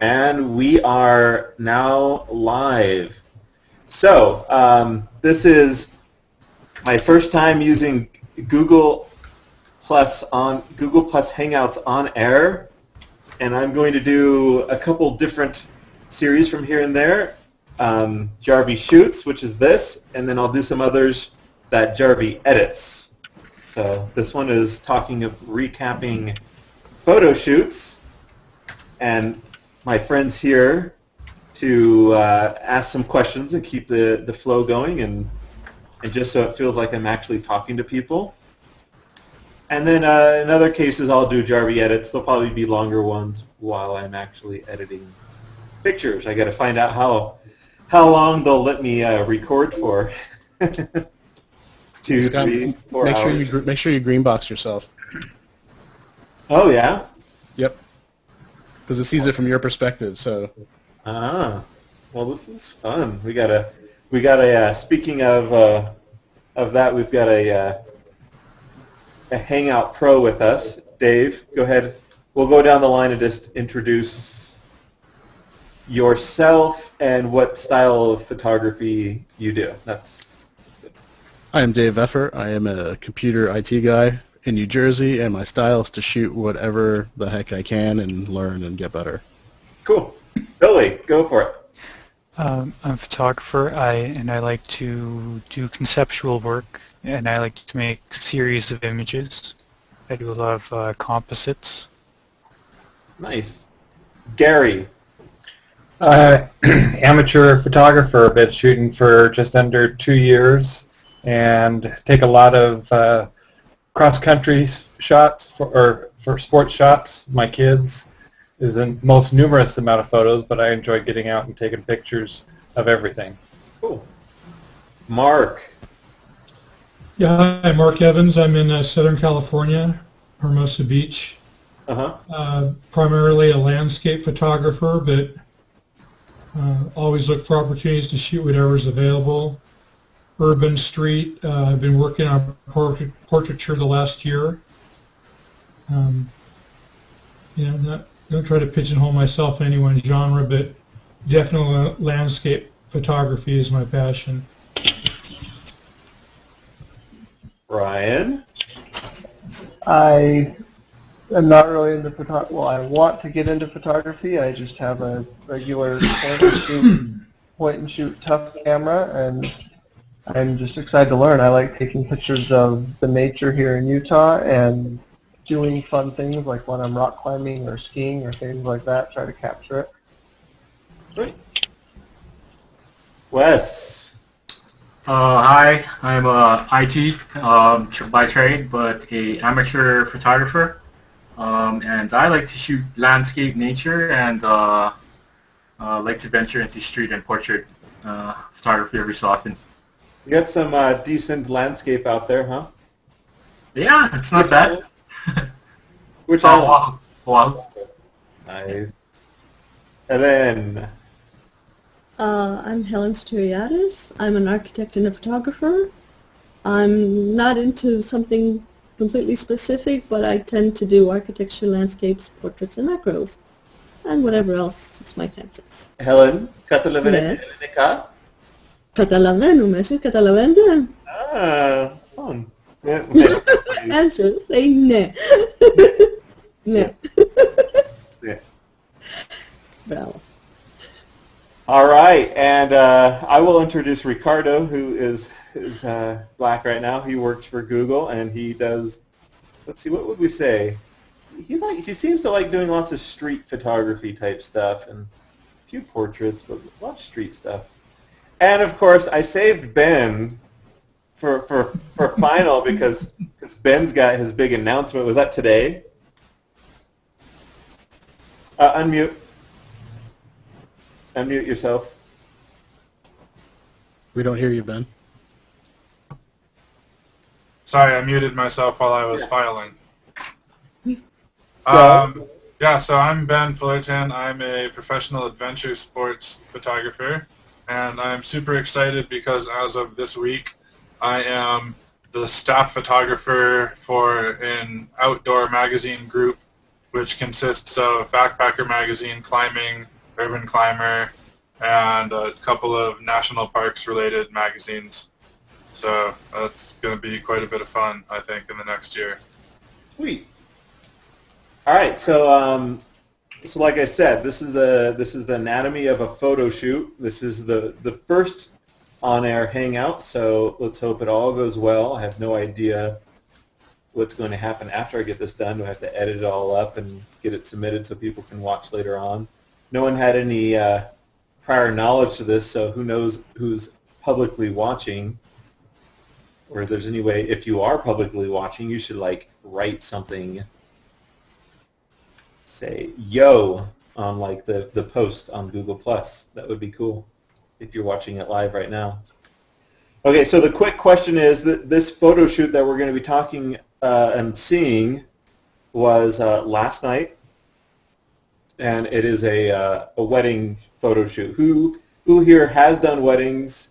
And we are now live. So, this is my first time using Google Plus Hangouts on air, and I'm going to do a couple different series from here and there. Jarvie Shoots, which is this, and then I'll do some others that Jarvie edits. So this one is recapping Photoshoots, and my friends here to ask some questions and keep the flow going, and just so it feels like I'm actually talking to people. And then in other cases, I'll do Jarvie edits. They'll probably be longer ones while I'm actually editing pictures. I got to find out how long they'll let me record for. 2, 3, 4 hours. Make sure you green box yourself. Oh yeah. Yep. Because it sees it from your perspective. So. Ah. Well, this is fun. We got a. Speaking of that, we've got a Hangout Pro with us. Dave, go ahead. We'll go down the line and just introduce yourself and what style of photography you do. That's good. I am Dave Effer. I am a computer IT guy in New Jersey, and my style is to shoot whatever the heck I can and learn and get better. Cool. Billy, go for it. I'm a photographer, and I like to do conceptual work, and I like to make series of images. I do a lot of composites. Nice. Gary. Amateur photographer, been shooting for just under 2 years, and take a lot of cross-country shots for sports shots. My kids is the most numerous amount of photos, but I enjoy getting out and taking pictures of everything. Cool. Mark. Yeah, hi, Mark Evans. I'm in Southern California, Hermosa Beach. Primarily a landscape photographer, but always look for opportunities to shoot whatever's available. Urban street. I've been working on portraiture the last year. Don't try to pigeonhole myself in any one genre, but definitely landscape photography is my passion. Ryan? I am not really into photography. Well, I want to get into photography. I just have a regular point and shoot tough camera, and I'm just excited to learn. I like taking pictures of the nature here in Utah and doing fun things like when I'm rock climbing or skiing or things like that, try to capture it. Great. Wes. Hi, I'm IT by trade, but a amateur photographer, and I like to shoot landscape, nature, and like to venture into street and portrait photography every so often. You got some decent landscape out there, huh? Yeah, it's not bad. Which wow. Nice. And then I'm Helen Styriadis. I'm an architect and a photographer. I'm not into something completely specific, but I tend to do architecture, landscapes, portraits, and macros, and whatever else is my fancy. Helen, Catalavene. Yes. Catalavene, meses catalavende. Ah, fun. Answer, say ne. Ne. Yeah. Bravo. All right, and I will introduce Ricardo, who is black right now. He works for Google, and he does, let's see, what would we say? He seems to like doing lots of street photography type stuff, and a few portraits, but a lot of street stuff. And of course, I saved Ben for final because Ben's got his big announcement. Was that today? Unmute. Unmute yourself. We don't hear you, Ben. Sorry, I muted myself while I was filing. So I'm Ben Fullerton. I'm a professional adventure sports photographer, and I'm super excited because as of this week, I am the staff photographer for an outdoor magazine group which consists of Backpacker Magazine, Climbing, Urban Climber, and a couple of national parks related magazines. So that's going to be quite a bit of fun, I think, in the next year. Sweet. All right, so so like I said, this is the anatomy of a photo shoot. This is the first on-air Hangout, so let's hope it all goes well. I have no idea what's going to happen after I get this done. Do I have to edit it all up and get it submitted so people can watch later on? No one had any prior knowledge to this, so who knows who's publicly watching, or if there's any way, if you are publicly watching, you should like write something, say yo on like the post on Google+. That would be cool if you're watching it live right now. Okay, so the quick question is that this photo shoot that we're going to be talking and seeing was last night, and it is a wedding photo shoot. Who here has done weddings?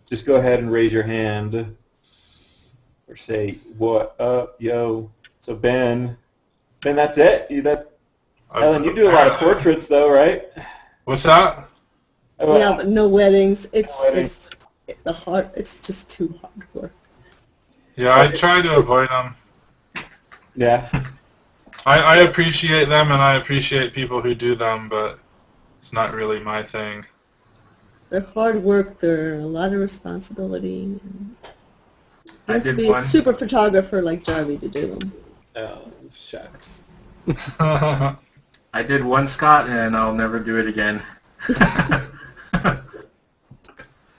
Just go ahead and raise your hand, or say what up, yo. So Ben, that's it. Ellen, you do a lot of portraits though, right? What's that? Yeah, but no weddings. It's No weddings. it's just too hard work. Yeah, I try to avoid them. Yeah. I appreciate them, and I appreciate people who do them, but it's not really my thing. They're hard work. They're a lot of responsibility. You have to did be a one. super photographer like Jarvie to do them. Oh, shucks. I did one, Scott, and I'll never do it again.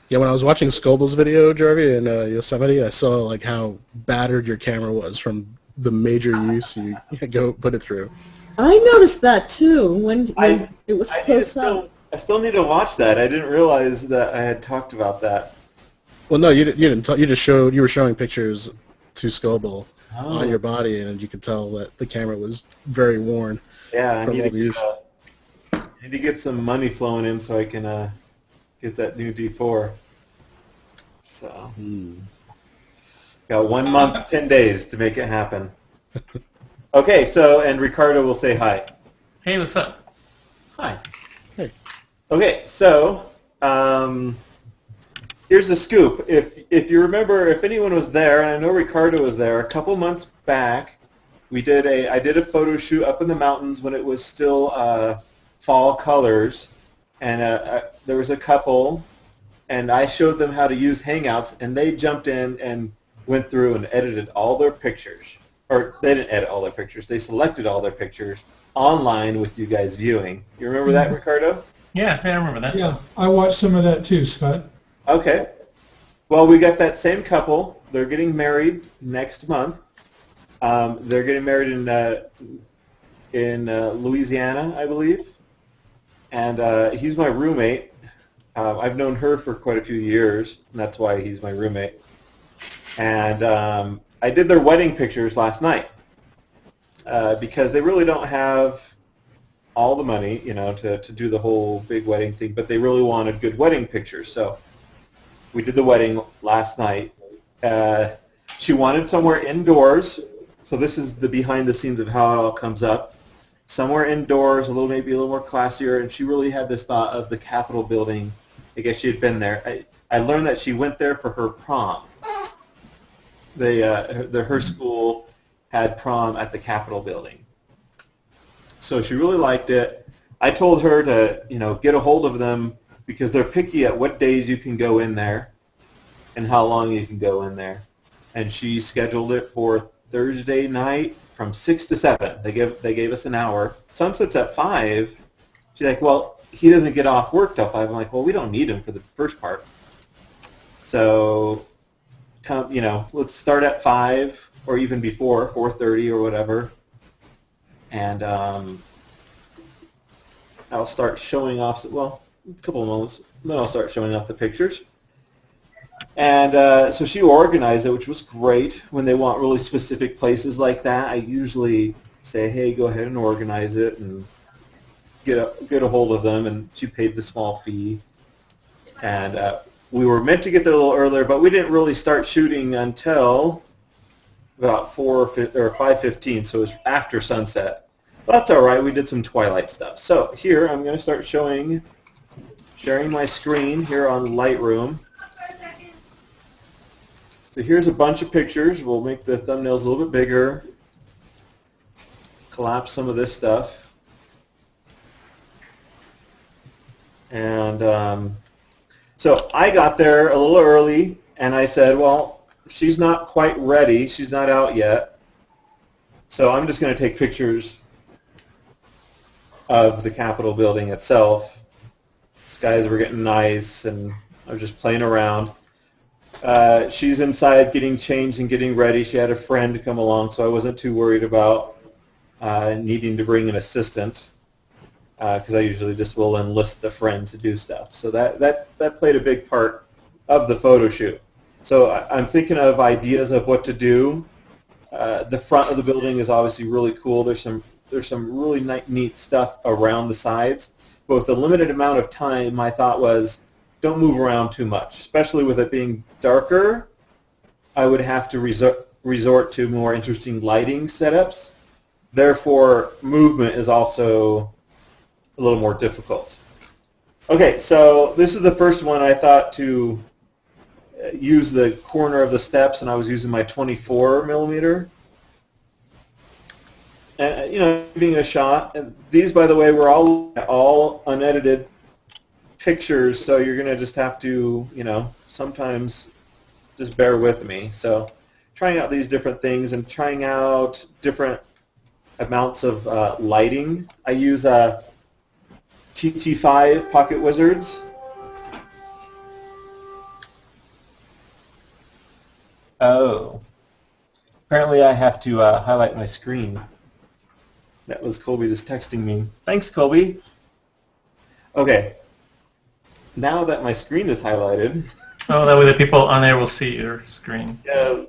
Yeah, when I was watching Scoble's video, Jarvie, in Yosemite, I saw like how battered your camera was from the major use you go put it through. I noticed that too when it was close up. I still need to watch that. I didn't realize that I had talked about that. Well, no, you didn't. You just showed. You were showing pictures to Scoble Oh. on your body, and you could tell that the camera was very worn. Yeah, I from need all the use. to get some money flowing in so I can get that new D4. So, got 1 month, 10 days to make it happen. Okay, so, and Ricardo will say hi. Hey, what's up? Hi. Hey. Okay, so, here's the scoop. If you remember, if anyone was there, and I know Ricardo was there, a couple months back, I did a photo shoot up in the mountains when it was still fall colors, and there was a couple, and I showed them how to use Hangouts, and they jumped in and went through and edited all their pictures. Or they didn't edit all their pictures. They selected all their pictures online with you guys viewing. You remember that, Ricardo? Yeah, I remember that. Yeah, I watched some of that too, Scott. Okay. Well, we got that same couple. They're getting married next month. They're getting married in Louisiana, I believe. And he's my roommate. I've known her for quite a few years, and that's why he's my roommate. And I did their wedding pictures last night because they really don't have all the money, to do the whole big wedding thing, but they really wanted good wedding pictures. So we did the wedding last night. She wanted somewhere indoors, so this is the behind the scenes of how it all comes up. Somewhere indoors, maybe a little more classier, and she really had this thought of the Capitol building. I guess she had been there. I learned that she went there for her prom. Her school had prom at the Capitol building. So she really liked it. I told her to, get a hold of them because they're picky at what days you can go in there and how long you can go in there. And she scheduled it for Thursday night from 6 to 7. They gave us an hour. Sunset's at 5. She's like, well, he doesn't get off work till 5. I'm like, well, we don't need him for the first part. So, let's start at 5 or even before, 4:30 or whatever. And I'll start showing off, a couple of moments, then I'll start showing off the pictures. And so she organized it, which was great. When they want really specific places like that, I usually say, hey, go ahead and organize it and get a hold of them. And she paid the small fee. And we were meant to get there a little earlier, but we didn't really start shooting until about 4 or 5:15, so it was after sunset. That's all right. We did some twilight stuff. So here I'm going to start sharing my screen here on Lightroom. So here's a bunch of pictures. We'll make the thumbnails a little bit bigger. Collapse some of this stuff. And so I got there a little early, and I said, well, she's not quite ready. She's not out yet. So I'm just going to take pictures of the Capitol building itself. Skies were getting nice, and I was just playing around. She's inside getting changed and getting ready. She had a friend come along, so I wasn't too worried about needing to bring an assistant, because I usually just will enlist the friend to do stuff. So that played a big part of the photo shoot. So I'm thinking of ideas of what to do. The front of the building is obviously really cool. There's some really neat stuff around the sides. But with the limited amount of time, my thought was, don't move around too much. Especially with it being darker, I would have to resort to more interesting lighting setups. Therefore, movement is also a little more difficult. Okay, so this is the first one. I thought to use the corner of the steps, and I was using my 24 millimeter. And, you know, giving a shot. And these, by the way, were all unedited pictures, so you're going to just have to, you know, sometimes just bear with me. So trying out these different things and trying out different amounts of lighting. I use TT5 Pocket Wizards. Oh. Apparently I have to highlight my screen. That was Colby just texting me. Thanks, Colby. Okay. Now that my screen is highlighted. Oh, that way the people on there will see your screen. Yeah.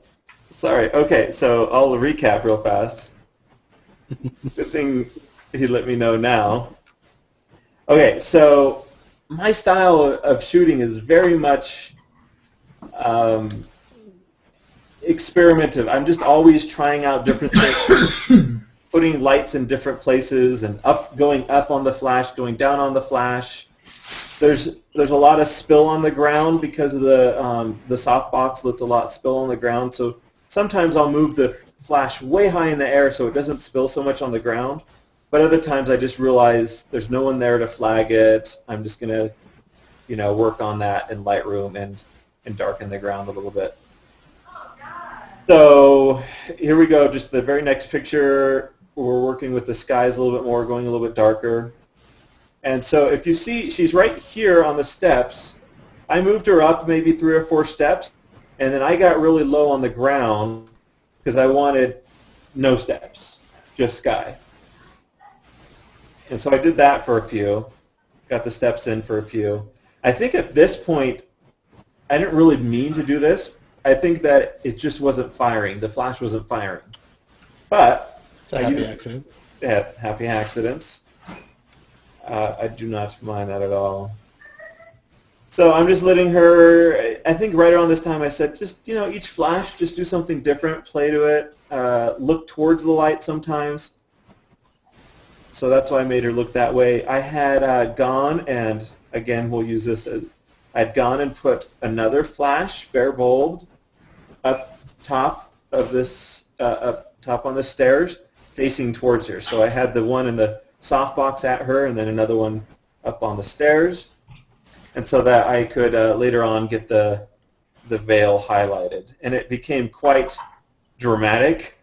Sorry. Okay, so I'll recap real fast. Good thing he let me know now. Okay, so my style of shooting is very much experimentative. I'm just always trying out different things, putting lights in different places, and going up on the flash, going down on the flash. There's a lot of spill on the ground because of the softbox lets a lot of spill on the ground. So sometimes I'll move the flash way high in the air so it doesn't spill so much on the ground. But other times I just realize there's no one there to flag it. I'm just going to, you know, work on that in Lightroom and darken the ground a little bit. So here we go. Just the very next picture, we're working with the skies a little bit more, going a little bit darker. And so if you see, she's right here on the steps. I moved her up maybe 3 or 4 steps, and then I got really low on the ground because I wanted no steps, just sky. And so I did that for a few, got the steps in for a few. I think at this point, I didn't really mean to do this. I think that it just wasn't firing. The flash wasn't firing. But it's a happy accident. Yeah, happy accidents. I do not mind that at all. So I'm just letting her, I think right around this time I said, just, you know, each flash, just do something different, play to it, look towards the light sometimes. So that's why I made her look that way. I had gone, and again, we'll use this as, I'd gone and put another flash, bare bulbed, up top of this, up top on the stairs, facing towards her. So I had the one in the softbox at her, and then another one up on the stairs, and so that I could later on get the veil highlighted. And it became quite dramatic,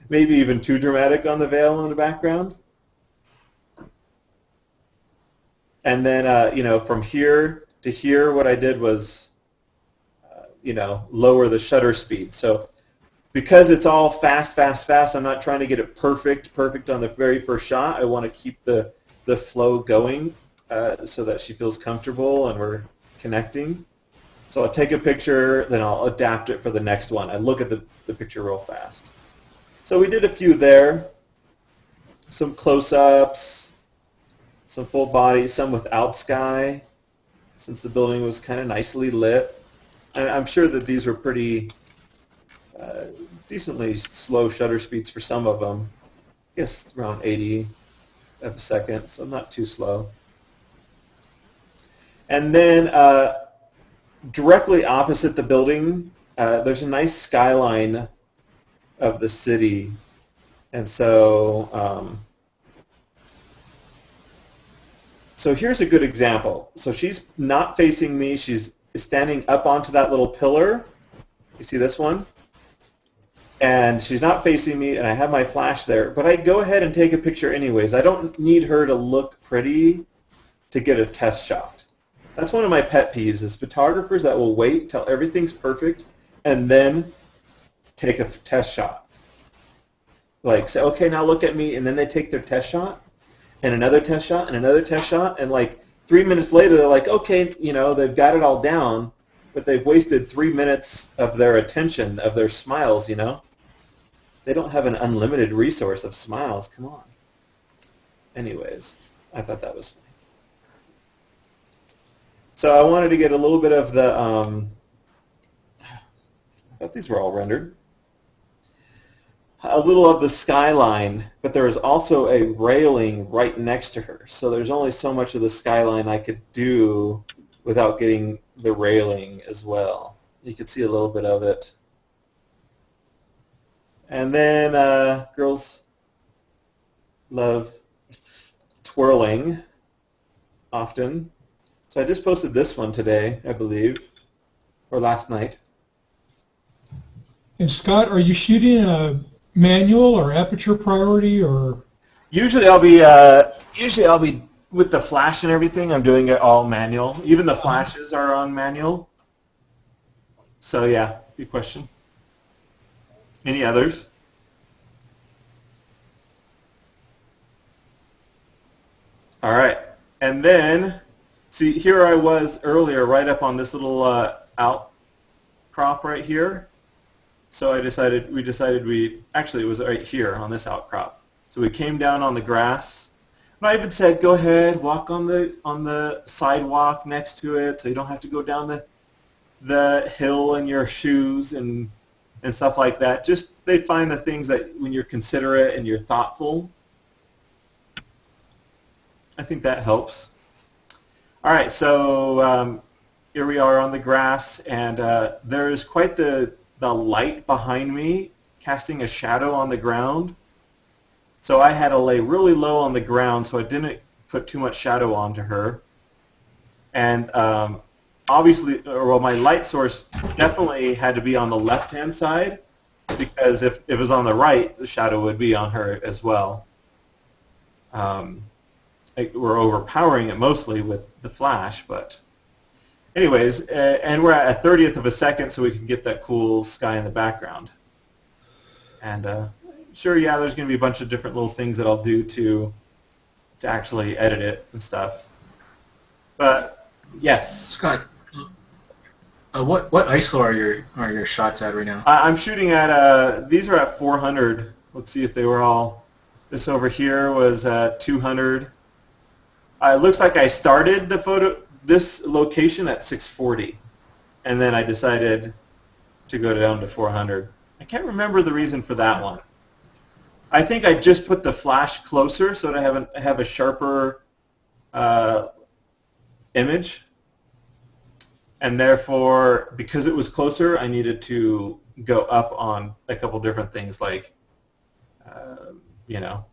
maybe even too dramatic on the veil in the background. And then, you know, from here to here, what I did was, you know, lower the shutter speed. So because it's all fast, fast, fast, I'm not trying to get it perfect on the very first shot. I want to keep the flow going so that she feels comfortable and we're connecting. So I'll take a picture, then I'll adapt it for the next one. I look at the picture real fast. So we did a few there, some close-ups, some full body, some without sky, since the building was kind of nicely lit. And I'm sure that these were pretty decently slow shutter speeds for some of them. guess around 80 of a second, so not too slow. And then directly opposite the building, there's a nice skyline of the city. And so, so here's a good example. So she's not facing me. She's standing up onto that little pillar. You see this one? And she's not facing me, and I have my flash there. But I go ahead and take a picture anyways. I don't need her to look pretty to get a test shot. That's one of my pet peeves, is photographers that will wait till everything's perfect and then take a test shot. Like, say, okay, now look at me, and then they take their test shot, and another test shot, and another test shot, and like 3 minutes later, they're like, okay, you know, they've got it all down, but they've wasted 3 minutes of their attention, of their smiles, you know? They don't have an unlimited resource of smiles, come on. Anyways, I thought that was funny. So I wanted to get a little bit of the, I thought these were all rendered. A little of the skyline, but there is also a railing right next to her. So there's only so much of the skyline I could do without getting the railing as well. You could see a little bit of it. And then girls love twirling often. So I just posted this one today, I believe, or last night. And Scott, are you shooting a manual or aperture priority, or? Usually I'll be with the flash and everything. I'm doing it all manual. Even the flashes are on manual. So yeah, good question. Any others? All right, and then see here I was earlier, right up on this little outcrop right here. So we decided actually it was right here on this outcrop. So we came down on the grass. And I even said, go ahead, walk on the sidewalk next to it, so you don't have to go down the hill in your shoes and stuff like that. Just they find the things that when you're considerate and you're thoughtful. I think that helps. All right, so here we are on the grass, and there is quite the light behind me casting a shadow on the ground. So I had to lay really low on the ground so I didn't put too much shadow onto her. And obviously, well, my light source definitely had to be on the left-hand side, because if it was on the right, the shadow would be on her as well. We're overpowering it mostly with the flash, but anyways, and we're at a 30th of a second, so we can get that cool sky in the background. And sure, yeah, there's going to be a bunch of different little things that I'll do to actually edit it and stuff. But yes, Scott, what ISO are your shots at right now? I'm shooting at these are at 400. Let's see if they were all. This over here was at 200. It looks like I started this location at 640, and then I decided to go down to 400. I can't remember the reason for that one. I think I just put the flash closer so that I have a sharper image, and therefore, because it was closer, I needed to go up on a couple different things like, you know,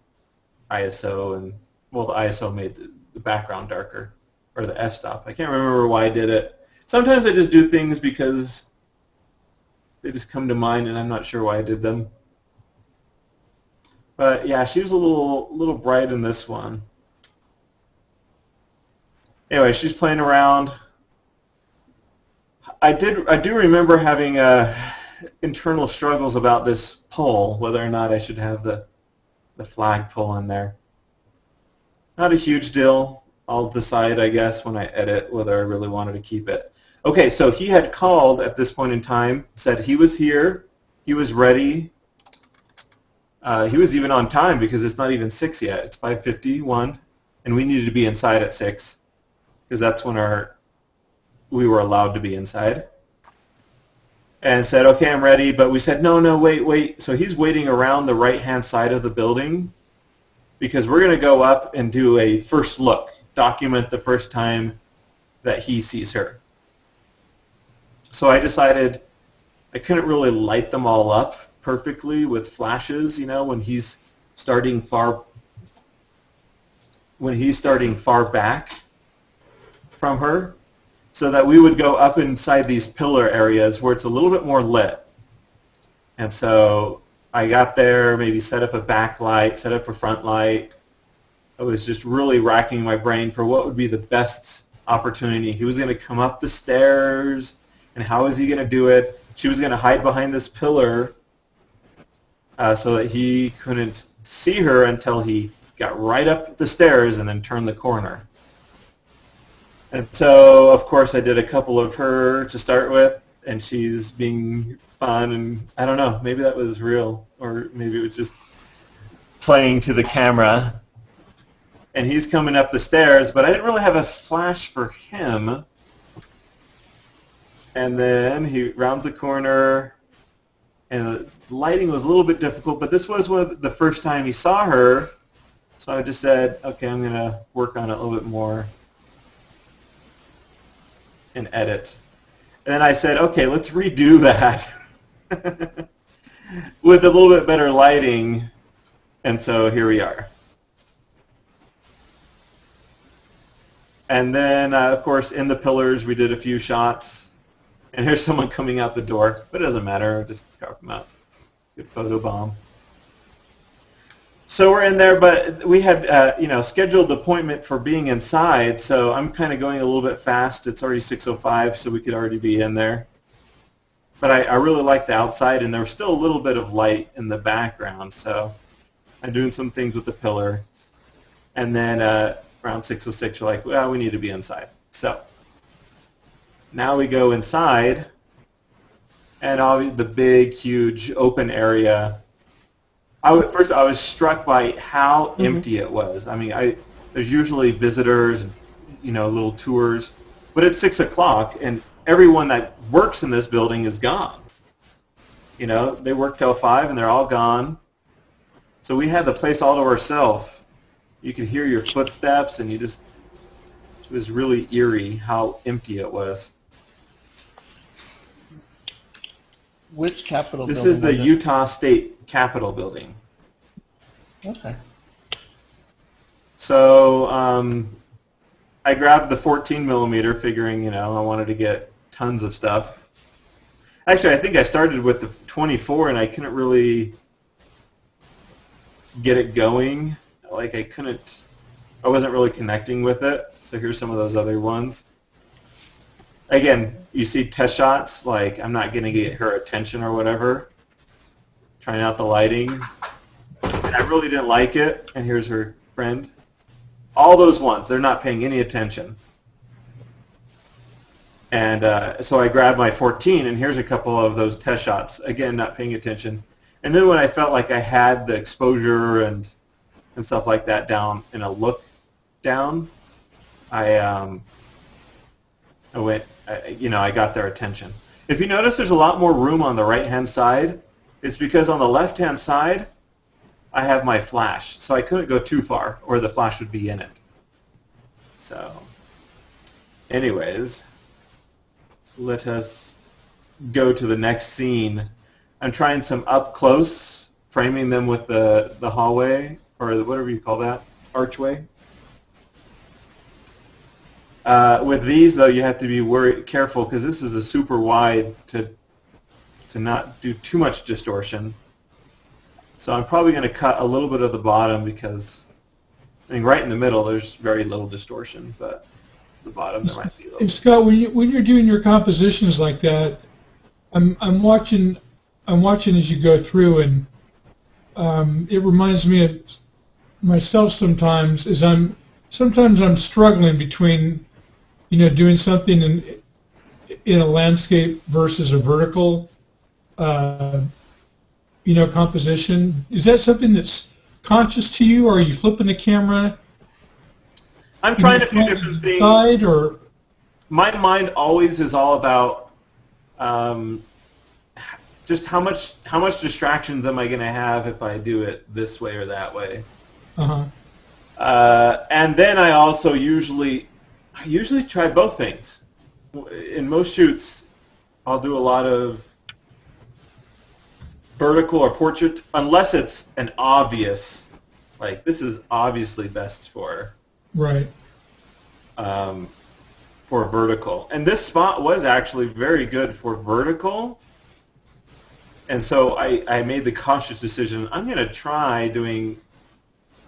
ISO, and well, the ISO made the background darker, or the f-stop. I can't remember why I did it. Sometimes I just do things because they just come to mind, and I'm not sure why I did them. But yeah, she was a little bright in this one. Anyway, she's playing around. I do remember having internal struggles about this pole, whether or not I should have the flagpole in there. Not a huge deal. I'll decide, I guess, when I edit whether I really wanted to keep it. Okay, so he had called at this point in time, said he was here, he was ready. He was even on time because it's not even 6 yet. It's 5:51, and we needed to be inside at 6 because that's when we were allowed to be inside. And said, okay, I'm ready. But we said, no, wait. So he's waiting around the right-hand side of the building because we're going to go up and do a first look, document the first time that he sees her. So I decided I couldn't really light them all up perfectly with flashes, you know, when he's starting far back from her, so that we would go up inside these pillar areas where it's a little bit more lit. And so I got there, maybe set up a backlight, set up a front light. I was just really racking my brain for what would be the best opportunity. He was going to come up the stairs, and how is he going to do it? She was going to hide behind this pillar so that he couldn't see her until he got right up the stairs and then turned the corner. And so, of course, I did a couple of her to start with, and she's being fun, and I don't know, maybe that was real, or maybe it was just playing to the camera. And he's coming up the stairs, but I didn't really have a flash for him. And then he rounds the corner, and the lighting was a little bit difficult, but this was the first time he saw her, so I just said, okay, I'm going to work on it a little bit more and edit. And then I said, okay, let's redo that with a little bit better lighting, and so here we are. And then, of course, in the pillars, we did a few shots. And here's someone coming out the door, but it doesn't matter, I'll just crop them out. Good photo bomb. So we're in there, but we had scheduled the appointment for being inside, so I'm kind of going a little bit fast. It's already 6:05, so we could already be in there. But I really liked the outside, and there was still a little bit of light in the background, so I'm doing some things with the pillar. And then around 6:06, we're like, well, we need to be inside. So now we go inside, and the big, huge open area. First, I was struck by how empty it was. I mean, there's usually visitors, little tours, but it's 6 o'clock, and everyone that works in this building is gone. They work till 5, and they're all gone. So we had the place all to ourselves. You could hear your footsteps, and it was really eerie how empty it was. Which Capitol This building? is the Utah State Capitol building. Okay. So I grabbed the 14 millimeter, figuring I wanted to get tons of stuff. Actually, I think I started with the 24, and I couldn't really get it going. Like I wasn't really connecting with it. So here's some of those other ones. Again, you see test shots, like I'm not going to get her attention or whatever. Trying out the lighting. And I really didn't like it. And here's her friend. All those ones, they're not paying any attention. And so I grabbed my 14, and here's a couple of those test shots. Again, not paying attention. And then when I felt like I had the exposure and stuff like that down in a look down, I got their attention. If you notice, there's a lot more room on the right-hand side. It's because on the left-hand side, I have my flash, so I couldn't go too far, or the flash would be in it. So, anyways, let us go to the next scene. I'm trying some up close, framing them with the hallway, or whatever you call that, archway. With these, though, you have to be careful, because this is a super wide to not do too much distortion. So I'm probably going to cut a little bit of the bottom, because right in the middle there's very little distortion, but the bottom there might be a little. And Scott, when you're doing your compositions like that, I'm watching as you go through, and it reminds me of myself sometimes. Sometimes I'm struggling between doing something in a landscape versus a vertical composition. Is that something that's conscious to you, or are you flipping the camera? I'm trying a few different things. Side, or my mind always is all about just how much distractions am I going to have if I do it this way or that way. Uh-huh. And then I also usually try both things. In most shoots, I'll do a lot of vertical or portrait, unless it's an obvious, like this is obviously best for Right. for vertical. And this spot was actually very good for vertical. And so I made the conscious decision, I'm going to try doing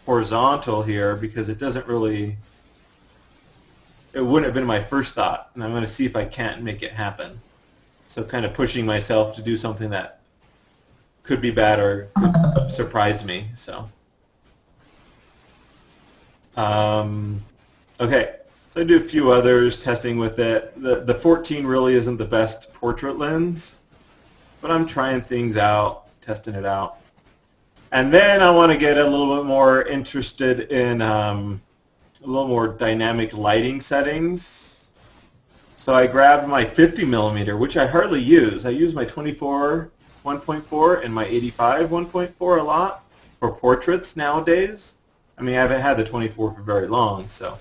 horizontal here because it doesn't really, it wouldn't have been my first thought. And I'm going to see if I can't make it happen. So kind of pushing myself to do something that could be bad or could surprise me. So, okay. So I do a few others, testing with it. The 14 really isn't the best portrait lens, but I'm trying things out, testing it out. And then I want to get a little bit more interested in a little more dynamic lighting settings. So I grabbed my 50 millimeter, which I hardly use. I use my 24 1.4 and my 85 1.4 a lot for portraits nowadays. I mean, I haven't had the 24 for very long, so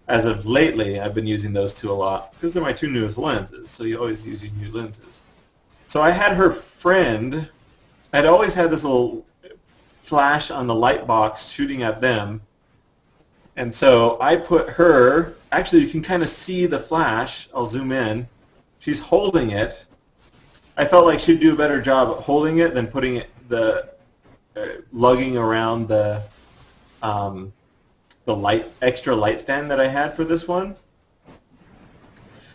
as of lately, I've been using those two a lot because they're my two newest lenses, so you always use your new lenses. So I had her friend, I'd always had this little flash on the light box shooting at them, and so I put her, actually you can kind of see the flash, I'll zoom in, she's holding it. I felt like she'd do a better job at holding it than putting it, lugging around the extra light stand that I had for this one.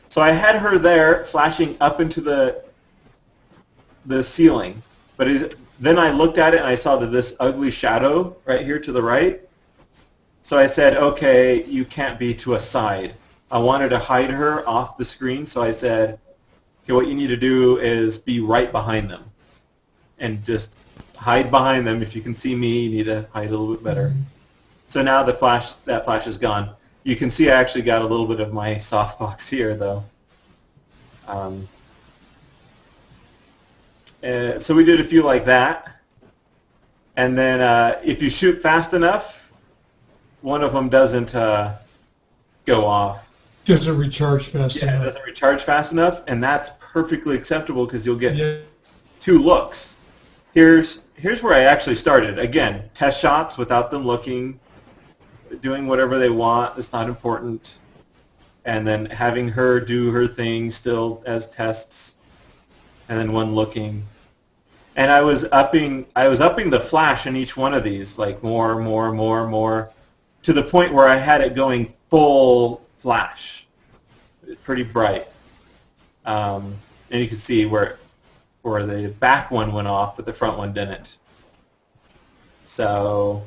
So I had her there flashing up into the ceiling, but then I looked at it and I saw that this ugly shadow right here to the right. So I said, okay, you can't be to a side. I wanted to hide her off the screen, so I said, okay, what you need to do is be right behind them and just hide behind them. If you can see me, you need to hide a little bit better. So now that flash is gone. You can see I actually got a little bit of my softbox here, though. So we did a few like that. And then if you shoot fast enough, one of them doesn't go off. Doesn't recharge fast enough. Yeah, it doesn't recharge fast enough, and that's perfectly acceptable because you'll get two looks. Here's where I actually started. Again, test shots without them looking, doing whatever they want. It's not important. And then having her do her thing still as tests, and then one looking. And I was upping the flash in each one of these, like more, to the point where I had it going full flash. It's pretty bright. And you can see where the back one went off, but the front one didn't. So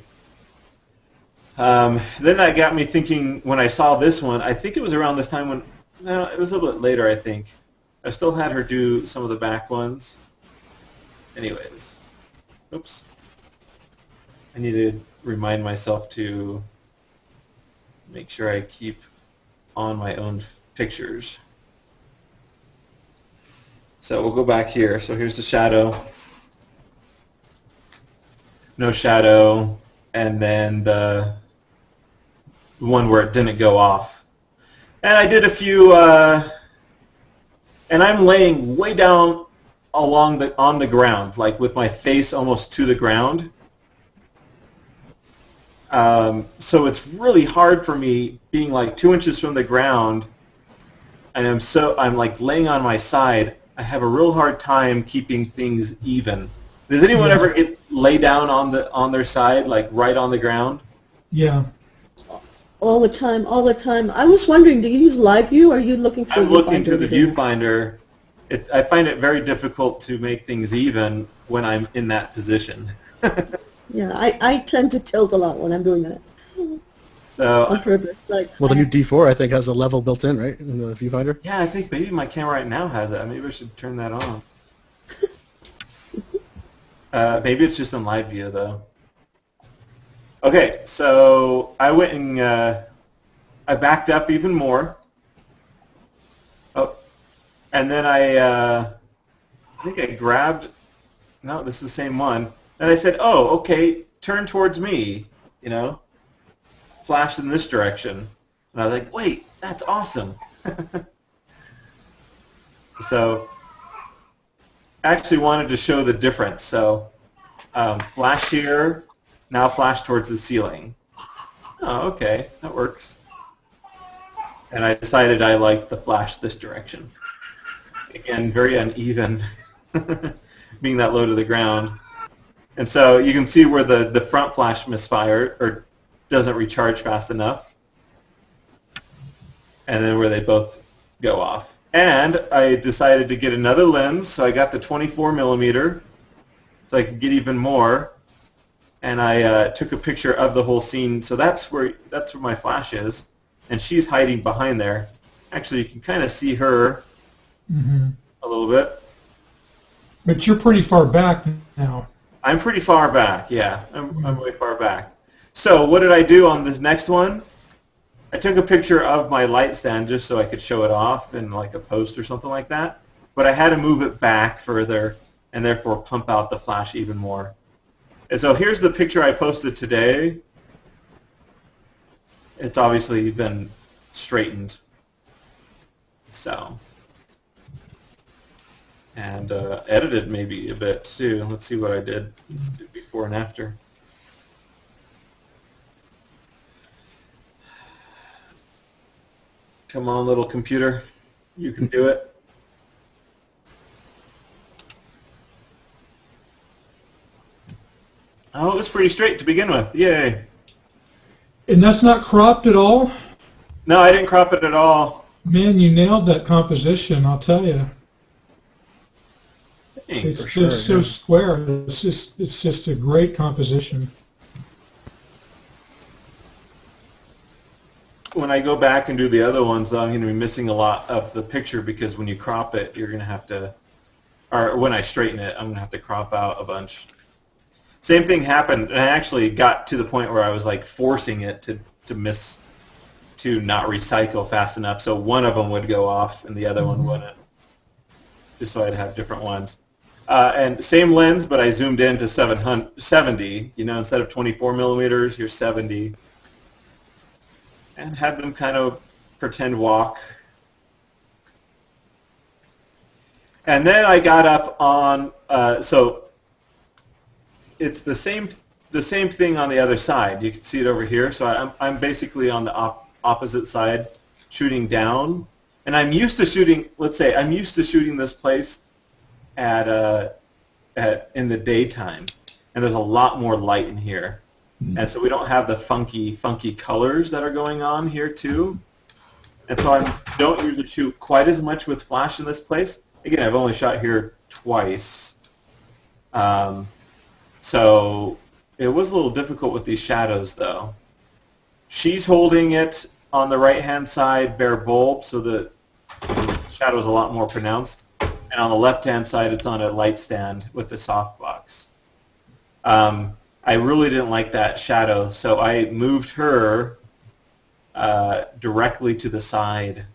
then that got me thinking when I saw this one, I think it was around this time when, no, it was a little bit later, I think. I still had her do some of the back ones. Anyways, oops. I need to remind myself to make sure I keep on my own pictures. So we'll go back here. So here's the shadow. No shadow. And then the one where it didn't go off. And I did a few, and I'm laying way down on the ground, like with my face almost to the ground. So it's really hard for me being like 2 inches from the ground, and I'm like laying on my side. I have a real hard time keeping things even. Does anyone ever lay down on their side, like right on the ground? Yeah. All the time, all the time. I was wondering, do you use live view or are you looking for I'm looking through the viewfinder. I find it very difficult to make things even when I'm in that position. Yeah, I tend to tilt a lot when I'm doing that. So on purpose. Like, well, the new D4 I think has a level built in, right, in the viewfinder? Yeah, I think maybe my camera right now has it. Maybe I should turn that on. Maybe it's just in live view, though. Okay, so I went and I backed up even more. Oh, and then I think I grabbed, no, this is the same one. And I said, oh, okay, turn towards me. you know, flashed in this direction. And I was like, wait, that's awesome. So I actually wanted to show the difference. So flash here, now flash towards the ceiling. Oh, okay, that works. And I decided I liked the flash this direction. Again, very uneven, being that low to the ground. And so you can see where the front flash misfired or doesn't recharge fast enough. And then where they both go off. And I decided to get another lens, so I got the 24 millimeter, so I could get even more. And I took a picture of the whole scene. So that's where my flash is, and she's hiding behind there. Actually, you can kind of see her a little bit. But you're pretty far back now. I'm pretty far back. Yeah, I'm way far back. So what did I do on this next one? I took a picture of my light stand just so I could show it off in like a post or something like that. But I had to move it back further and therefore pump out the flash even more. And so here's the picture I posted today. It's obviously been straightened. So, and edited maybe a bit too. Let's see what I did. Let's do before and after. Come on, little computer. You can do it. Oh, it was pretty straight to begin with. Yay. And that's not cropped at all? No, I didn't crop it at all. Man, you nailed that composition, I'll tell you. Thanks. It's just so square. It's just a great composition. When I go back and do the other ones, though, I'm going to be missing a lot of the picture because when you crop it, you're going to have to, or when I straighten it, I'm going to have to crop out a bunch. Same thing happened, and I actually got to the point where I was like forcing it to not recycle fast enough, so one of them would go off and the other one wouldn't, just so I'd have different ones. And same lens, but I zoomed in to 70, you know, instead of 24 millimeters, here's 70. And had them kind of pretend walk. And then I got up on, so it's the same thing on the other side. You can see it over here. So I'm basically on the opposite side, shooting down. And I'm used to shooting, let's say, I'm used to shooting this place in the daytime. And there's a lot more light in here. And so we don't have the funky colors that are going on here too. And so I don't usually shoot quite as much with flash in this place. Again, I've only shot here twice. So it was a little difficult with these shadows though. She's holding it on the right-hand side, bare bulb, so the shadow's a lot more pronounced. And on the left-hand side, it's on a light stand with the softbox. I really didn't like that shadow, so I moved her directly to the side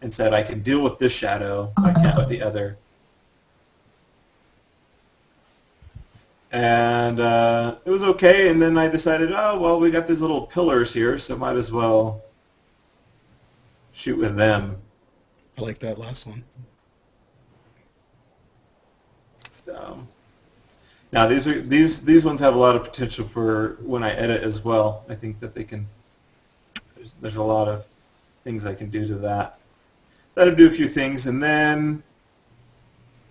and said I can deal with this shadow, I can't with the other. And it was okay, and then I decided, oh, well, we got these little pillars here, so might as well shoot with them. I like that last one. So. Now these ones have a lot of potential for when I edit as well. I think that they can. There's a lot of things I can do to that. That'll do a few things, and then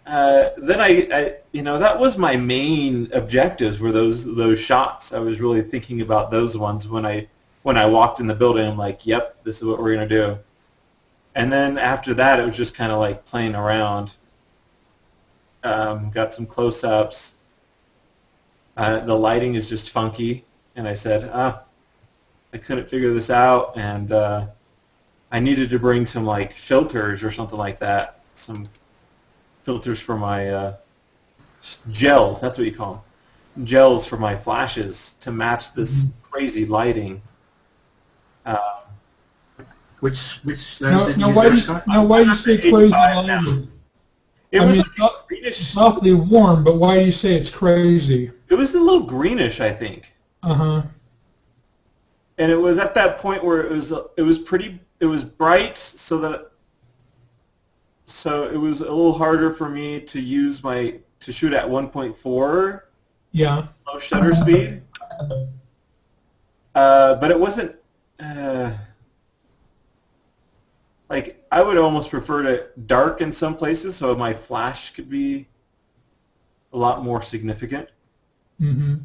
I you know, that was my main objectives were those shots. I was really thinking about those ones when I walked in the building. I'm like, yep, this is what we're gonna do. And then after that, it was just kind of like playing around. Got some close-ups. The lighting is just funky, and I said, I couldn't figure this out, and I needed to bring some like filters or something like that, some filters for my gels, that's what you call them, gels for my flashes to match this crazy lighting. Which lens did you why use, Scott? do you say crazy lighting? It I was mean, like greenish. it's awfully warm, but why do you say it's crazy? It was a little greenish, I think. Uh-huh. and it was at that point where it was bright, so it was a little harder for me to shoot at 1.4 Yeah. low shutter speed. But it wasn't like, I would almost prefer to dark in some places so my flash could be a lot more significant. Mm-hmm.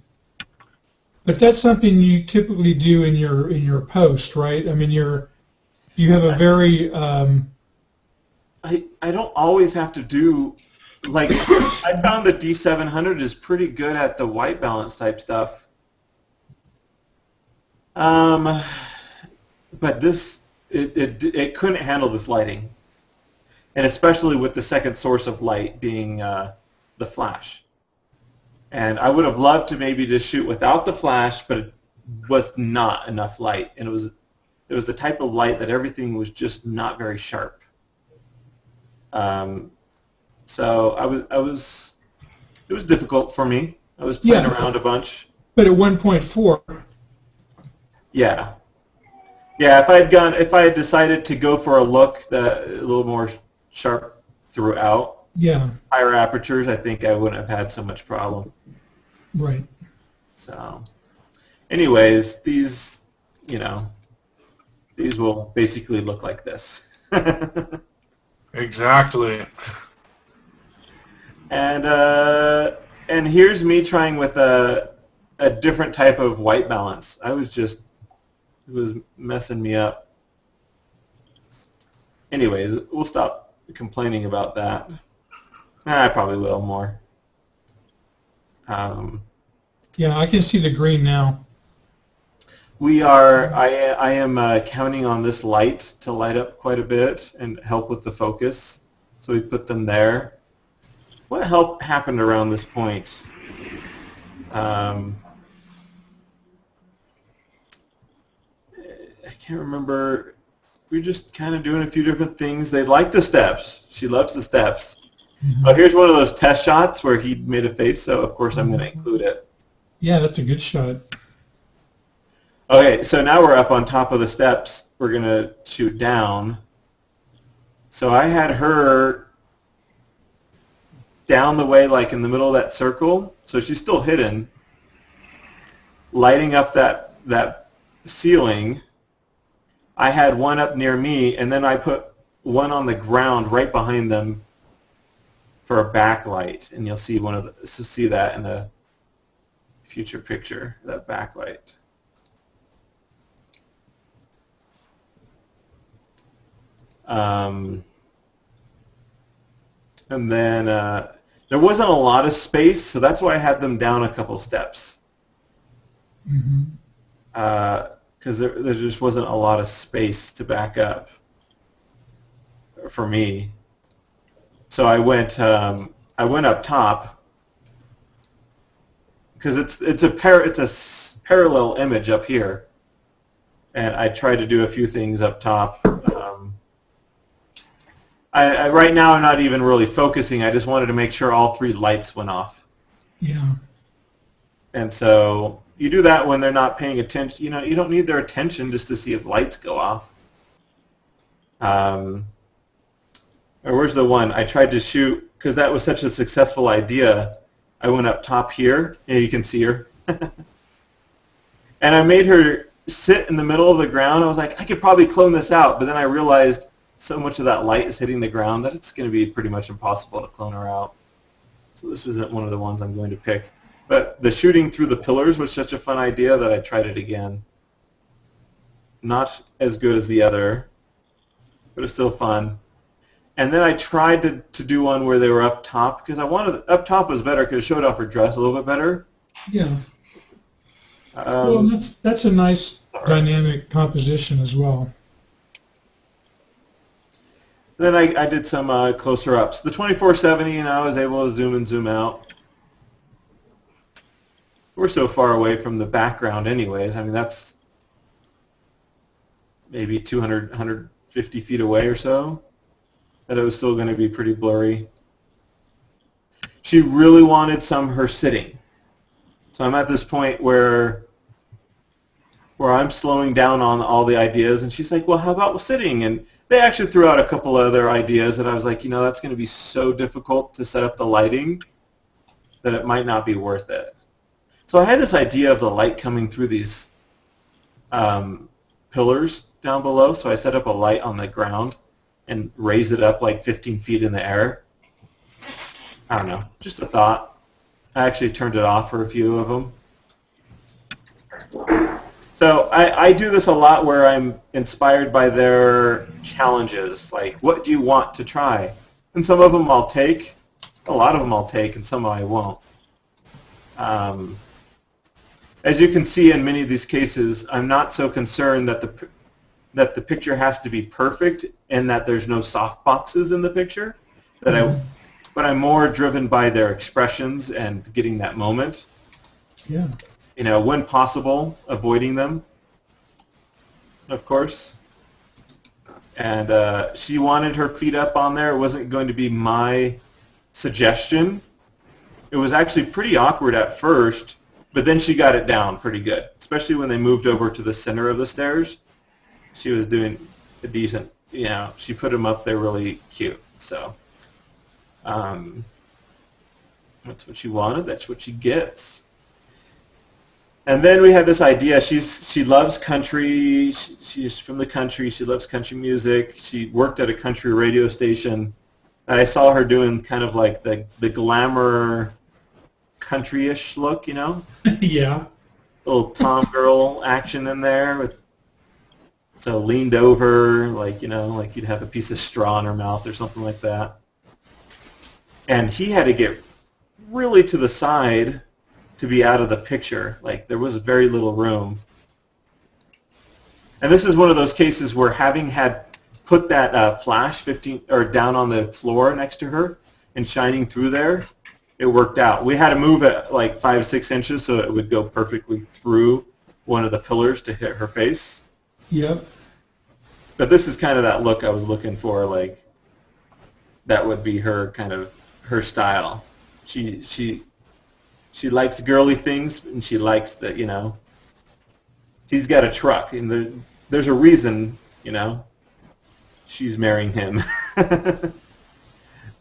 But that's something you typically do in your post, right? I mean, you have a very I don't always have to do, like, I found the D700 is pretty good at the white balance type stuff. But this, it couldn't handle this lighting, and especially with the second source of light being the flash. And I would have loved to maybe just shoot without the flash, but it was not enough light, and it was the type of light that everything was just not very sharp. So it was difficult for me. I was playing around a bunch. But at 1.4. Yeah. Yeah, if I had decided to go for a look that a little more sharp throughout, higher apertures, I think I wouldn't have had so much problem. Right. So, anyways, these will basically look like this. Exactly. And here's me trying with a different type of white balance. It was messing me up. Anyways, we'll stop complaining about that. I probably will more. Yeah, I can see the green now. I am counting on this light to light up quite a bit and help with the focus. So we put them there. What happened around this point? I can't remember. We were just kind of doing a few different things. They like the steps. She loves the steps. Mm-hmm. Oh, here's one of those test shots where he made a face, so of course I'm going to include it. Yeah, that's a good shot. Okay, so now we're up on top of the steps. We're going to shoot down. So I had her down the way, like in the middle of that circle, so she's still hidden, lighting up that ceiling. I had one up near me, and then I put one on the ground right behind them for a backlight, and you'll see see that in a future picture, that backlight. And then there wasn't a lot of space, so that's why I had them down a couple steps. Because there just wasn't a lot of space to back up for me. So I went up top because it's a parallel image up here, and I tried to do a few things up top. Right now I'm not even really focusing. I just wanted to make sure all three lights went off. Yeah. And so you do that when they're not paying attention. You don't need their attention just to see if lights go off. Or where's the one? I tried to shoot, because that was such a successful idea, I went up top here, and you can see her. And I made her sit in the middle of the ground. I was like, I could probably clone this out, but then I realized so much of that light is hitting the ground that it's going to be pretty much impossible to clone her out. So this isn't one of the ones I'm going to pick. But the shooting through the pillars was such a fun idea that I tried it again. Not as good as the other, but it's still fun. And then I tried to do one where they were up top, because I wanted up top was better because it showed off her dress a little bit better. Yeah. Well, that's a nice dynamic composition as well. Then I did some closer ups. The 2470, I was able to zoom and zoom out. We're so far away from the background anyways. I mean, that's maybe 200, 150 feet away or so, that it was still going to be pretty blurry. She really wanted her sitting. So I'm at this point where where I'm slowing down on all the ideas, and she's like, well, how about sitting? And they actually threw out a couple other ideas, and I was like, that's going to be so difficult to set up the lighting that it might not be worth it. So I had this idea of the light coming through these pillars down below, so I set up a light on the ground and raised it up like 15 feet in the air. I don't know, just a thought. I actually turned it off for a few of them. So I do this a lot where I'm inspired by their challenges, like what do you want to try? And some of them I'll take, a lot of them I'll take, and some I won't. As you can see in many of these cases, I'm not so concerned that the picture has to be perfect and that there's no soft boxes in the picture, but I'm more driven by their expressions and getting that moment. Yeah. When possible, avoiding them, of course. And she wanted her feet up on there. It wasn't going to be my suggestion. It was actually pretty awkward at first, but then she got it down pretty good, especially when they moved over to the center of the stairs. She was doing a decent, she put them up there really cute. So that's what she wanted. That's what she gets. And then we had this idea. She loves country. She's from the country. She loves country music. She worked at a country radio station. And I saw her doing kind of like the glamour country-ish look, Yeah. Little tom girl action in there. So leaned over, like you'd have a piece of straw in her mouth or something like that. And he had to get really to the side to be out of the picture. Like there was very little room. And this is one of those cases where having had put that flash 15 or down on the floor next to her and shining through there, it worked out. We had to move it like 5 or 6 inches so it would go perfectly through one of the pillars to hit her face. Yep. But this is kind of that look I was looking for, like that would be her kind of her style. She likes girly things, and she likes that, he's got a truck, and there's a reason, she's marrying him.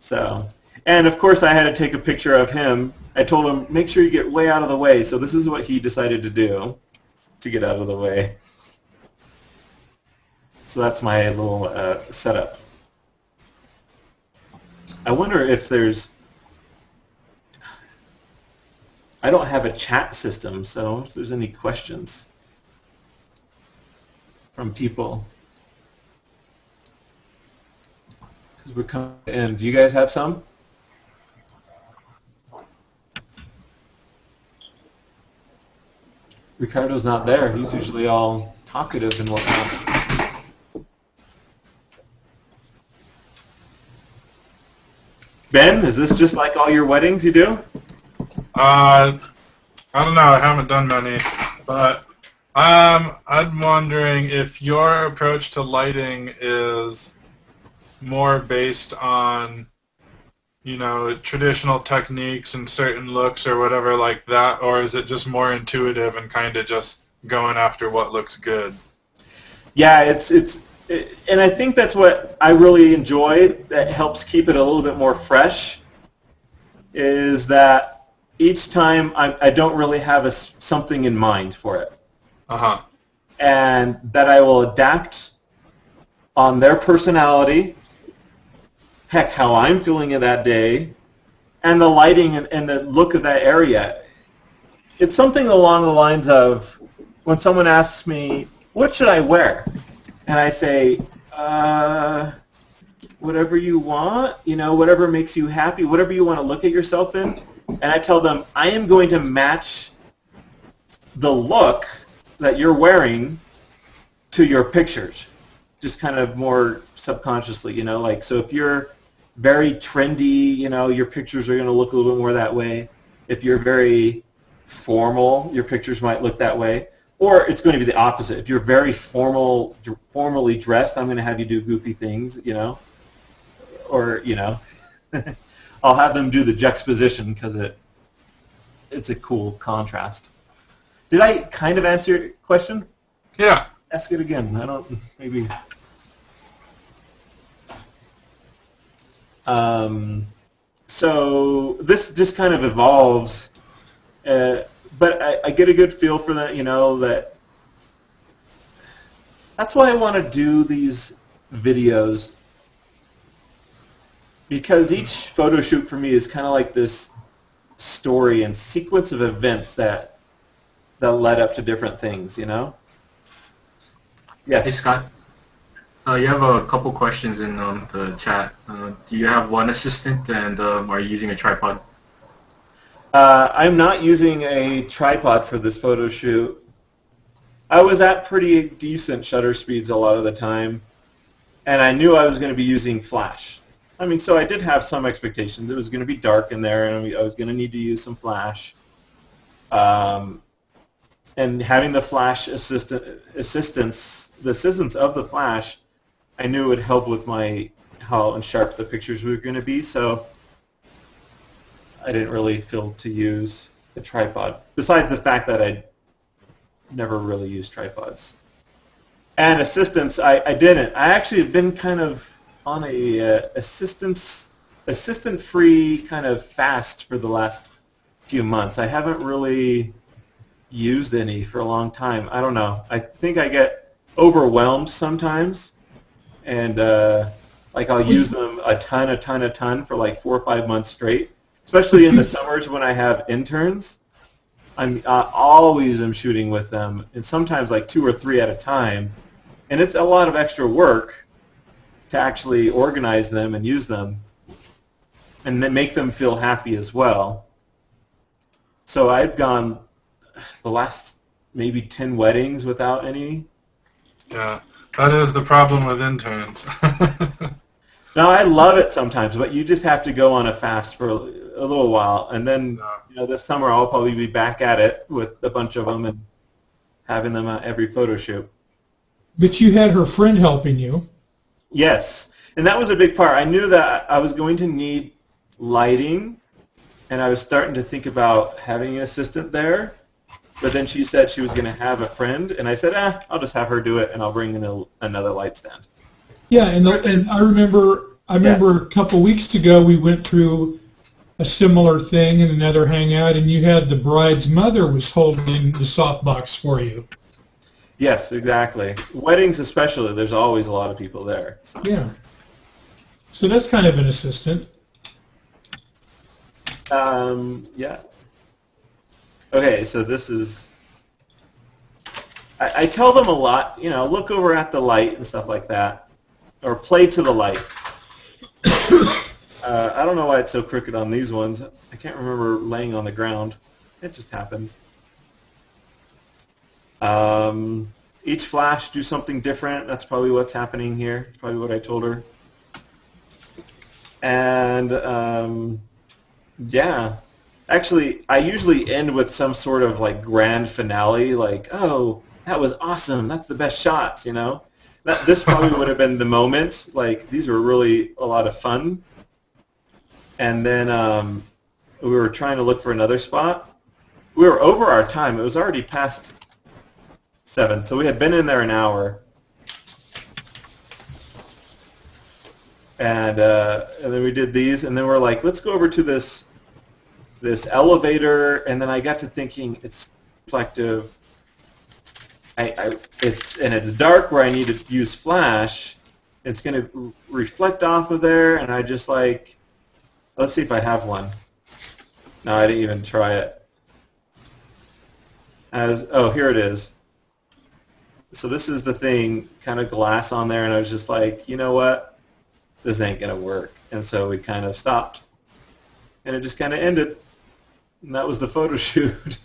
So, and of course I had to take a picture of him. I told him, make sure you get way out of the way. So this is what he decided to do to get out of the way. So that's my little setup. I wonder if there's... I don't have a chat system, so if there's any questions from people. Because we're coming in. Do you guys have some? Ricardo's not there. He's usually all talkative and whatnot. Ben, is this just like all your weddings you do? I don't know. I haven't done many, but I'm wondering if your approach to lighting is more based on, traditional techniques and certain looks or whatever like that, or is it just more intuitive and kind of just going after what looks good? Yeah, and I think that's what I really enjoy. That helps keep it a little bit more fresh. Is that each time I don't really have something in mind for it. Uh-huh. And that I will adapt on their personality, heck, how I'm feeling it that day, and the lighting and the look of that area. It's something along the lines of when someone asks me, what should I wear? And I say, whatever you want, whatever makes you happy, whatever you want to look at yourself in. And I tell them, I am going to match the look that you're wearing to your pictures, just kind of more subconsciously, so if you're very trendy, your pictures are going to look a little bit more that way. If you're very formal, your pictures might look that way. Or it's going to be the opposite. If you're very formally dressed, I'm going to have you do goofy things, or, I'll have them do the juxtaposition because it's a cool contrast. Did I kind of answer your question? Yeah. Ask it again. I don't, maybe. So this just kind of evolves, but I get a good feel for that, that's why I want to do these videos, because each photo shoot for me is kind of like this story and sequence of events that led up to different things, Yeah. Hey, Scott. You have a couple questions in the chat. Do you have one assistant, and are you using a tripod? I'm not using a tripod for this photo shoot. I was at pretty decent shutter speeds a lot of the time, and I knew I was going to be using flash. I mean, so I did have some expectations. It was going to be dark in there, and I was going to need to use some flash. And having the flash assistance of the flash, I knew it would help with how sharp the pictures were going to be, so I didn't really feel to use a tripod. Besides the fact that I never really used tripods. And assistants, I didn't. I actually have been kind of on a assistant-free kind of fast for the last few months. I haven't really used any for a long time. I don't know. I think I get overwhelmed sometimes, and like I'll use them a ton for like 4 or 5 months straight, especially in the summers when I have interns. I always am shooting with them, and sometimes like 2 or 3 at a time, and it's a lot of extra work to actually organize them and use them, and then make them feel happy as well. So I've gone the last maybe 10 weddings without any. Yeah, that is the problem with interns. Now, I love it sometimes, but you just have to go on a fast for a little while, and then this summer I'll probably be back at it with a bunch of them and having them at every photo shoot. But you had her friend helping you. Yes, and that was a big part. I knew that I was going to need lighting, and I was starting to think about having an assistant there, but then she said she was going to have a friend, and I said, I'll just have her do it, and I'll bring in another light stand. Yeah, and I remember a couple weeks ago we went through a similar thing in another hangout, and you had the bride's mother was holding the softbox for you. Yes, exactly. Weddings especially, there's always a lot of people there. Yeah. So that's kind of an assistant. Yeah. Okay, so this is... I tell them a lot, look over at the light and stuff like that. Or play to the light. I don't know why it's so crooked on these ones. I can't remember laying on the ground. It just happens. Each flash do something different. That's probably what's happening here. It's probably what I told her. And yeah. Actually, I usually end with some sort of like grand finale, like, oh, that was awesome. That's the best shots, This probably would have been the moment. Like, these were really a lot of fun. And then we were trying to look for another spot. We were over our time. It was already past 7, so we had been in there an hour. And then we did these, and then we're like, let's go over to this elevator. And then I got to thinking, it's reflective. It's dark where I need to use flash. It's going to reflect off of there, and I just like, let's see if I have one. No, I didn't even try it. Oh, here it is. So this is the thing, kind of glass on there, and I was just like, you know what? This ain't going to work. And so we kind of stopped. And it just kind of ended. And that was the photo shoot.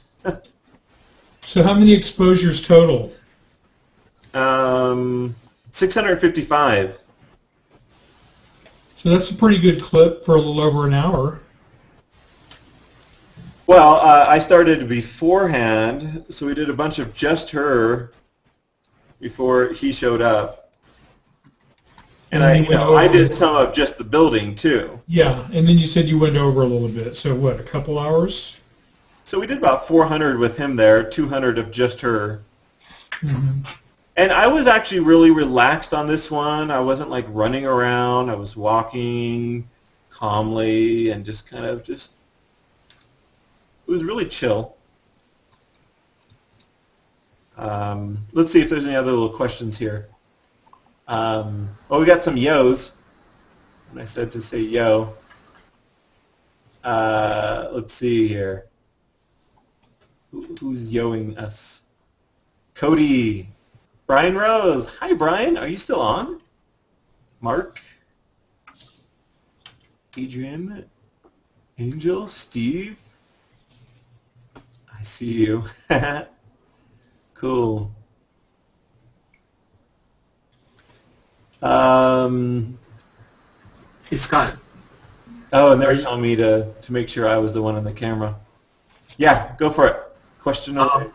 So how many exposures total? 655. So that's a pretty good clip for a little over an hour. Well, I started beforehand, so we did a bunch of just her before he showed up. And I did some of just the building, too. Yeah, and then you said you went over a little bit. So what, a couple hours? So we did about 400 with him there, 200 of just her. Mhm. And I was actually really relaxed on this one. I wasn't like running around. I was walking calmly and just kind of it was really chill. Let's see if there's any other little questions here. Oh, we got some yo's. And I said to say yo. Let's see here. Who's yoing us? Cody. Brian Rose. Hi, Brian. Are you still on? Mark. Adrian. Angel. Steve. I see you. Cool. Hey, Scott. Oh, and they're telling me to make sure I was the one on the camera. Yeah, go for it. Question number.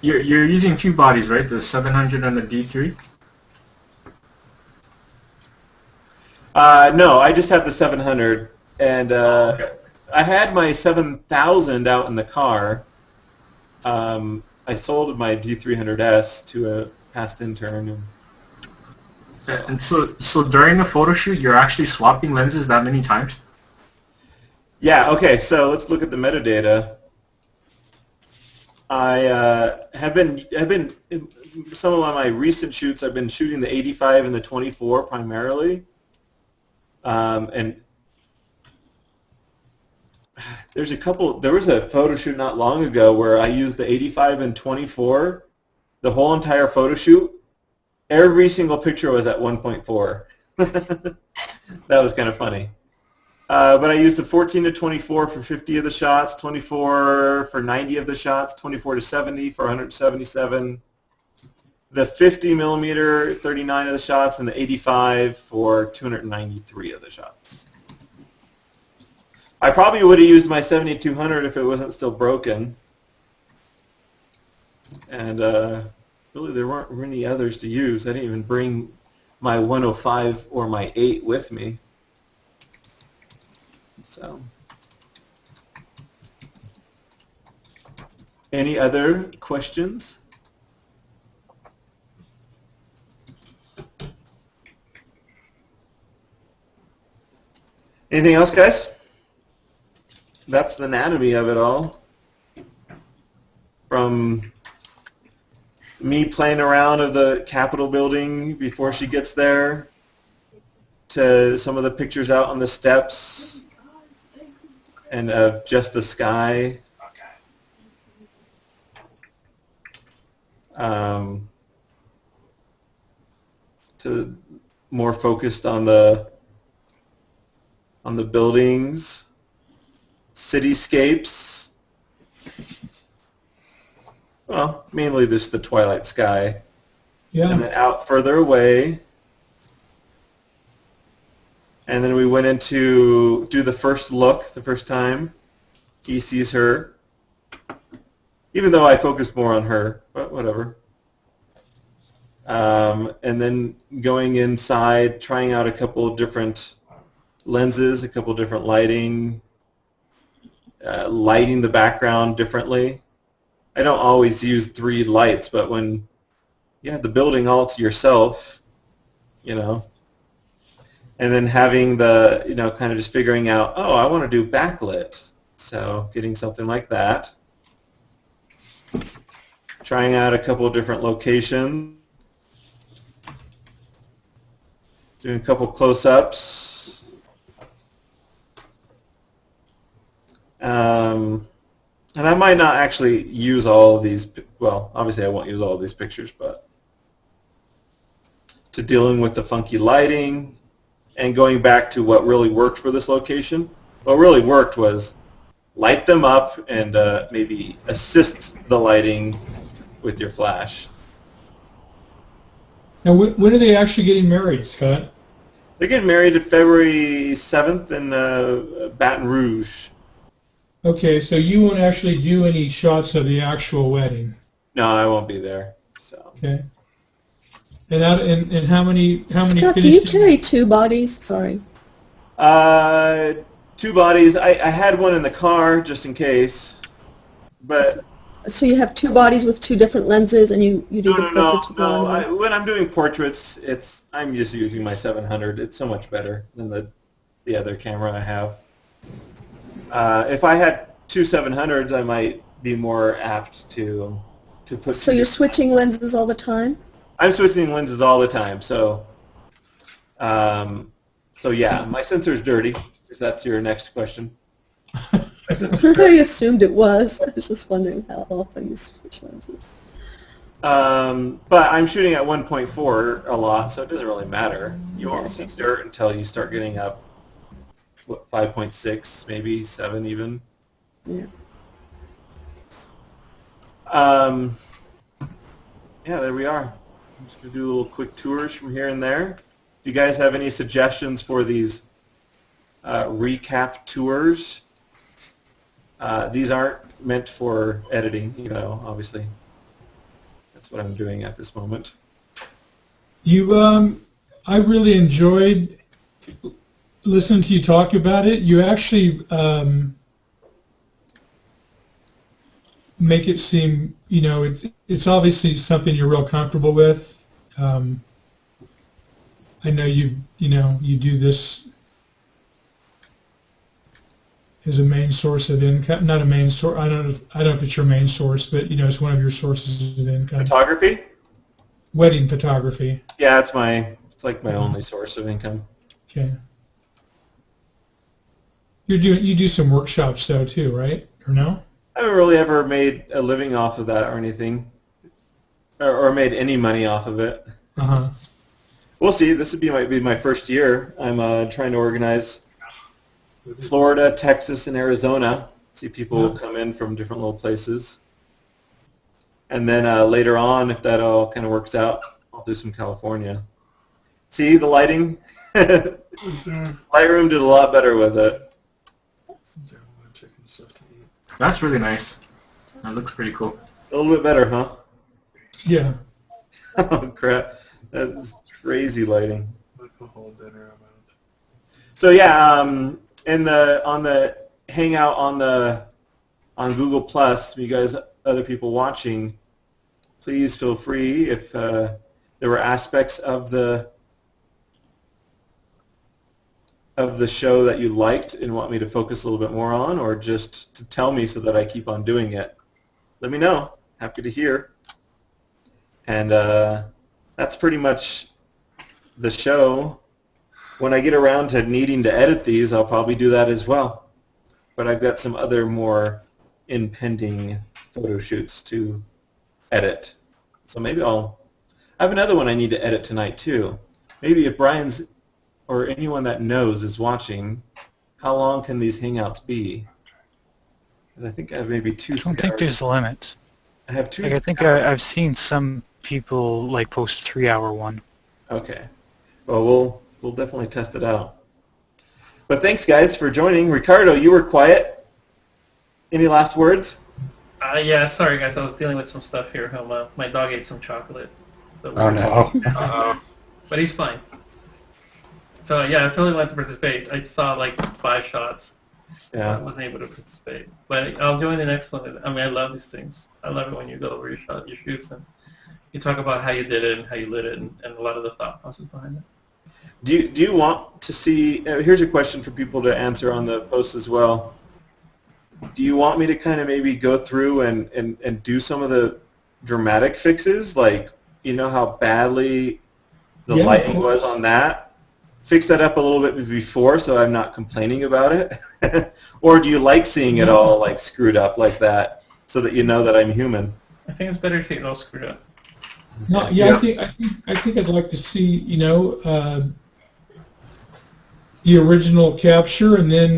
You're using two bodies, right? The 700 and the D3? No, I just have the 700, and Okay. I had my 7000 out in the car. I sold my D300S to a past intern. And so during a photo shoot, you're actually swapping lenses that many times? Yeah. Okay. So let's look at the metadata. I have been some of my recent shoots. I've been shooting the 85 and the 24 primarily, and there's a couple. There was a photo shoot not long ago where I used the 85 and 24, the whole entire photo shoot. Every single picture was at 1.4. That was kind of funny. But I used the 14 to 24 for 50 of the shots, 24 for 90 of the shots, 24 to 70 for 177, the 50 millimeter 39 of the shots, and the 85 for 293 of the shots. I probably would have used my 7200 if it wasn't still broken. And really there weren't any others to use. I didn't even bring my 105 or my 8 with me. So, any other questions? Anything else, guys? That's the anatomy of it all. From me playing around of the Capitol building before she gets there, to some of the pictures out on the steps, and of just the sky. To more focused on the buildings, cityscapes. Well, mainly just the twilight sky. Yeah. And then out further away. And then we went into do the first look the first time. He sees her. Even though I focused more on her, but whatever. And then going inside, trying out a couple of different lenses, a couple of different lighting, lighting the background differently. I don't always use 3 lights, but when you have the building all to yourself, you know, and then having the, you know, kind of just figuring out, oh, I want to do backlit. So getting something like that. Trying out a couple of different locations. Doing a couple close-ups. And I might not actually use all of these, well, obviously I won't use all of these pictures, but to dealing with the funky lighting and going back to what really worked for this location. What really worked was light them up and maybe assist the lighting with your flash. Now, when are they actually getting married, Scott? They're getting married February 7th in Baton Rouge. Okay, so you won't actually do any shots of the actual wedding. No, I won't be there. So. Okay. And how many Scott, do you carry 2 bodies? Sorry. 2 bodies. I had one in the car just in case, but So you have two bodies with two different lenses, and you do the No. portraits with one. When I'm doing portraits, I'm just using my 700. It's so much better than the other camera I have. If I had two 700s, I might be more apt to put. So you're switching lenses all the time? I'm switching lenses all the time. So yeah, my sensor's dirty. If that's your next question. I assumed it was. I was just wondering how often you switch lenses. But I'm shooting at 1.4 a lot, so it doesn't really matter. You won't see dirt until you start getting up, 5.6, maybe 7 even. Yeah. Yeah, there we are. I'm just going to do little quick tours from here and there. If you guys have any suggestions for these recap tours, these aren't meant for editing, obviously. That's what I'm doing at this moment. I really enjoyed listening to you talk about it. You actually make it seem, it's obviously something you're real comfortable with. I know you do this as a main source of income. Not a main source. I don't know if it's your main source, but it's one of your sources of income. Photography? Wedding photography. Yeah, it's like my only source of income. Okay. You do some workshops though too, right? Or no? I haven't really ever made a living off of that or anything, or made any money off of it. We'll see. This might be my first year. I'm trying to organize Florida, Texas, and Arizona. See people come in from different little places. And then later on, if that all kind of works out, I'll do some California. See the lighting? Lightroom did a lot better with it. That's really nice. That looks pretty cool. A little bit better, huh? Yeah. Oh crap! That's crazy lighting. So yeah, on the Hangout on Google Plus, you guys, other people watching, please feel free if there were aspects of the show that you liked and want me to focus a little bit more on, or just to tell me so that I keep on doing it. Let me know. Happy to hear. And that's pretty much the show. When I get around to needing to edit these, I'll probably do that as well. But I've got some other more impending photo shoots to edit. So maybe I have another one I need to edit tonight too. Maybe if Brian's or anyone that knows is watching, how long can these Hangouts be? Because I think I have maybe 2. I don't think there's a limit. I have 2. I think I've seen some people post a 3-hour one. Okay. Well, we'll definitely test it out. But thanks, guys, for joining. Ricardo, you were quiet. Any last words? Yeah, sorry guys, I was dealing with some stuff here. My dog ate some chocolate. So Oh no. but he's fine. So yeah, I totally wanted to participate. I saw 5 shots. Yeah. I wasn't able to participate. But I'll join the next one. I mean, I love these things. I love it when you go over your shoots and you talk about how you did it and how you lit it and a lot of the thought process behind it. Do you want to see, here's a question for people to answer on the post as well. Do you want me to kind of maybe go through and do some of the dramatic fixes? Like, how badly the lighting was on that? Fix that up a little bit before so I'm not complaining about it? Or do you like seeing it all screwed up like that so that you know that I'm human? I think it's better to see it all screwed up. No, yeah, I think I'd like to see, the original capture, and then,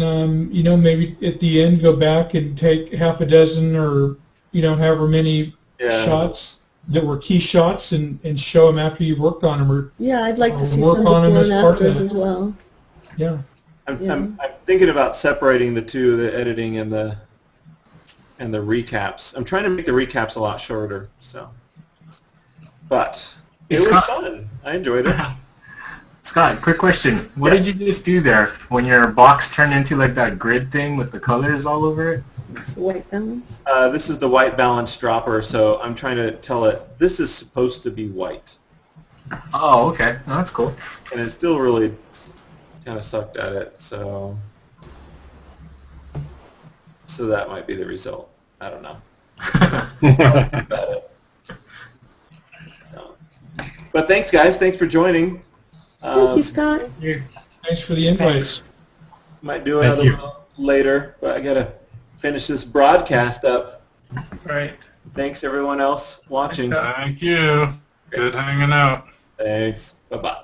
maybe at the end go back and take half a dozen or, however many shots that were key shots and show them after you've worked on them. Or yeah, I'd like to see work some on them before as and part of afters it. as well. Yeah. I'm thinking about separating the two, the editing and the recaps. I'm trying to make the recaps a lot shorter, so. But it was fun. I enjoyed it. Scott, quick question. What did you just do there when your box turned into that grid thing with the colors all over it? It's the white balance. This is the white balance dropper, so I'm trying to tell it this is supposed to be white. Oh, okay. No, that's cool. And it still really kind of sucked at it, so that might be the result. I don't know. About it. No. But thanks, guys. Thanks for joining. Thank you, Scott. Thanks for the invite. Might do another one later, but I gotta finish this broadcast up. Right. Thanks, everyone else watching. Thank you. Good hanging out. Thanks. Bye-bye.